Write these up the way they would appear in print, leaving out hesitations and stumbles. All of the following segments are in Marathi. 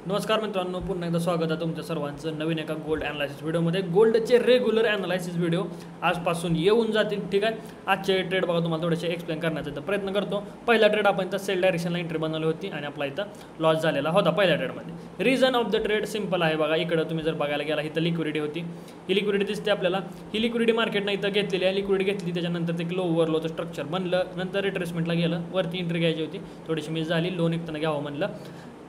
नमस्कार मित्रांनो, पुन्हा एकदा स्वागत आहे तुमच्या सर्वांचं नवीन एका गोल्ड ॲनालायसिस व्हिडिओमध्ये. गोल्डचे रेग्युलर ॲनालायसिस व्हिडिओ आजपासून येऊन जातील. ठीक आहे, आजचे ट्रेड बघा तुम्हाला थोडेसे एक्सप्लेन करण्याचा प्रयत्न करतो. पहिला ट्रेड आपण इथं सेल डायरेक्शनला एंट्री बनवली होती आणि आपला इथं लॉस झालेला होता पहिल्या ट्रेडमध्ये. Reason of the trade simple आहे बघा. इकडं तुम्ही जर बघायला गेला इथं लिक्विडिटी होती, ही लिक्विडिटी दिसते आपल्याला. ही लिक्विडिटी मार्केटनं इथं घेतलेली आहे. लिक्विडिटी घेतली, त्याच्यानंतर ते लो ओव्हरलोचं स्ट्रक्चर बनलं, नंतर रिट्रेसमेंटला गेलं, वरती एंट्री घ्यायची होती, थोडीशी मिस झाली, लोन निघताना घ्यावं म्हणलं.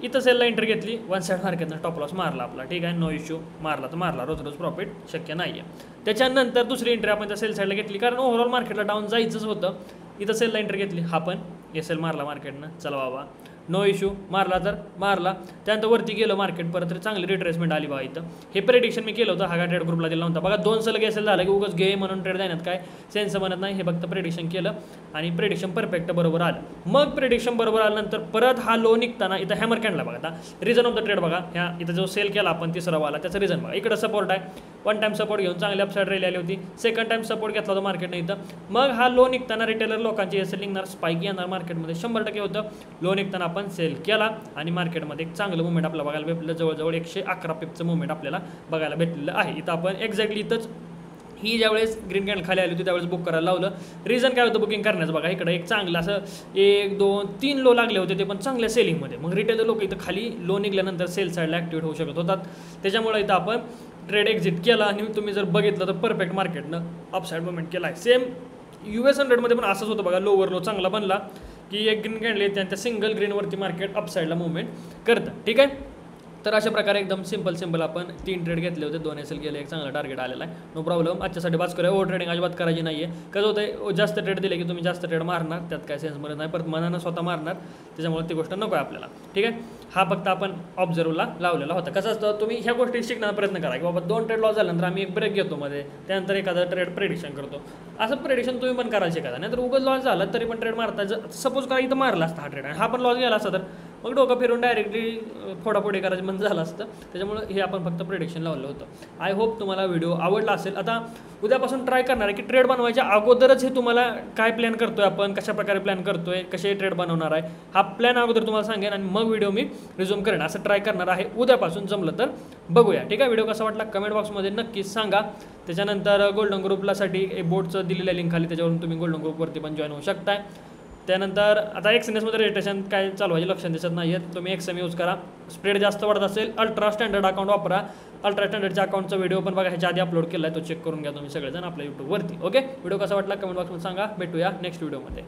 इथं सेलला एंट्री घेतली, वन साईड मार्केटनं टॉप लॉस मारला आपला. ठीक आहे, नो इश्यू, मारला तर मारला, रोज रोज प्रॉफिट शक्य नाही आहे. त्याच्यानंतर दुसरी एंट्री आपण त्या सेल साईडला घेतली, कारण ओव्हरऑल मार्केटला डाऊन जायचंच होतं. इथं सेलला एंट्री घेतली, हा पण एस एल मारला मार्केटनं, चला बाबा नो इश्यू, मारला तर मारला. त्यानंतर वरती गेलं मार्केट, परत चांगली रिट्रेसमेंट आली बघा. इथं हे प्रेडिक्शन मी केलं होतं, हा ट्रेड ग्रुपला दिला होता बघा. 2 सलग एस एल झालं की उगाच घे म्हणून ट्रेड देण्यात काय सेन्स बनत नाही. हे फक्त प्रेडिक्शन केलं आणि प्रेडिक्शन परफेक्ट बरोबर आलं. मग प्रेडिक्शन बरोबर आल्यानंतर परत हा लो निघताना इथं हॅमर कॅन्डल बघा. आता रिझन ऑफ द ट्रेड बघा, ह्या इथं जो सेल केला आपण तिसरा वाला, त्याचं रिझन बघा. इकडं सपोर्ट आहे, वन टाइम सपोर्ट घेऊन चांगली अपसाईड रॅली आली होती. सेकंड टाइम सपोर्ट घेतला होता मार्केटने इथं. मग हा लो निघताना रिटेलर लोकांची एस एल निघणार, स्पाईक येणार मार्केटमध्ये 100% होतं. लो निघताना आपण सेल केला आणि मार्केटमध्ये एक चांगलं मुवमेंट आपल्याला बघायला भेटलं. जवळजवळ 111 पिपचं मुवमेंट आपल्याला बघायला भेटलेलं आहे. इथं आपण एक्झॅक्टली इथंच ही ज्यावेळेस ग्रीन कॅन्डल खाली आली होती त्यावेळेस बुक करायला लावलं. रिझन काय होतं बुकिंग करण्याचं बघा. इकडे एक चांगलं असं 1 2 3 लो लागले होते, ते पण चांगल्या सेलिंगमध्ये. मग रिटेलर लोक इथं खाली लो निघल्यानंतर सेल साईडला ॲक्टिवेट होऊ शकत होतात. त्याच्यामुळे इथं आपण ट्रेड एक्झिट केला आणि तुम्ही जर बघितलं तर परफेक्ट मार्केटनं अपसाईड मुवमेंट केला आहे. सेम US100मध्ये पण असंच होतं बघा. लोवर लो चांगला बनला की एक ग्रीन कॅन्डल येते आणि त्या सिंगल ग्रीनवरती मार्केट अपसाईडला मुवमेंट करतं. ठीक आहे, तर अशा प्रकारे एकदम सिंपल आपण 3 ट्रेड घेतले होते, 2 एस एल गेले, एक चांगला टार्गेट आलेला आहे. No problem. आजच्यासाठी बाज करूया. ओव्हर ट्रेडिंग अजिबात करायची नाही आहे. कसं होतं, जास्त ट्रेड दिले की तुम्ही जास्त ट्रेड मारणार, त्यात काय सेन्स बनत नाही. परत मनानं स्वतः मारणार, त्याच्यामुळे ती गोष्ट नको आहे आपल्याला. ठीक आहे, हा फक्त आपण ऑब्झर्वला लावलेला होता. कसं असतं, तुम्ही ह्या गोष्टी शिकण्याचा प्रयत्न करा की बाबा 2 ट्रेड लॉस झाल्यानंतर आम्ही एक ब्रेक घेतो मध्ये, त्यानंतर एखादा ट्रेड प्रेडिक्शन करतो. असं प्रेडिक्शन तुम्ही पण करायला शिकायला. नाही तर उगाच लॉस झाला तरी पण ट्रेड मारता. सपोज करा इथं मारला असता हा ट्रेड आणि हा पण लॉस गेला असता, तर मग डोकं फिरून डायरेक्टली फोडाफोडी करायचं बंद झालं असतं. त्याच्यामुळे हे आपण फक्त प्रेडिक्शन लावलं होतं. आय होप तुम्हाला व्हिडिओ आवडला असेल. आता उद्यापासून ट्राय करणार आहे की ट्रेड बनवायच्या अगोदरच हे तुम्हाला काय प्लॅन करतोय आपण, कशा प्रकारे प्लॅन करतोय, कसे ट्रेड बनवणार आहे, हा प्लॅन अगोदर तुम्हाला सांगेन आणि मग व्हिडिओ मी रिझ्यूम करेन. असं ट्राय करणार आहे उद्यापासून, जमलं तर बघूया. ठीक आहे, व्हिडिओ कसा वाटला कमेंट बॉक्समध्ये नक्कीच सांगा. त्याच्यानंतर गोल्डन ग्रुपलासाठी बोर्डचं दिलेल्या लिंक खाली, त्याच्यावरून तुम्ही गोल्डन ग्रुपवरती पण जॉईन होऊ शकताय. त्यानंतर आता एक्सएनएसमध्ये रजिस्ट्रेशन काय चालू व्हायचे लक्षात दिसत नाही आहेत. तुम्ही एक्सएम यूज करा. स्प्रेड जास्त वाढत असेल अल्ट्रा स्टँडर्ड अकाउंट वापरा. अल्ट्रा स्टँडर्डच्या अकाउंटचा व्हिडिओ पण बघा, ह्याच्या आधी अपलोड केला आहे, तो चेक करून घ्या तुम्ही सगळेजण आपल्या यूट्यूबवरती. ओके, व्हिडिओ कसा वाटला कमेंट बॉक्समध्ये सांगा. भेटूया नेक्स्ट व्हिडिओमध्ये.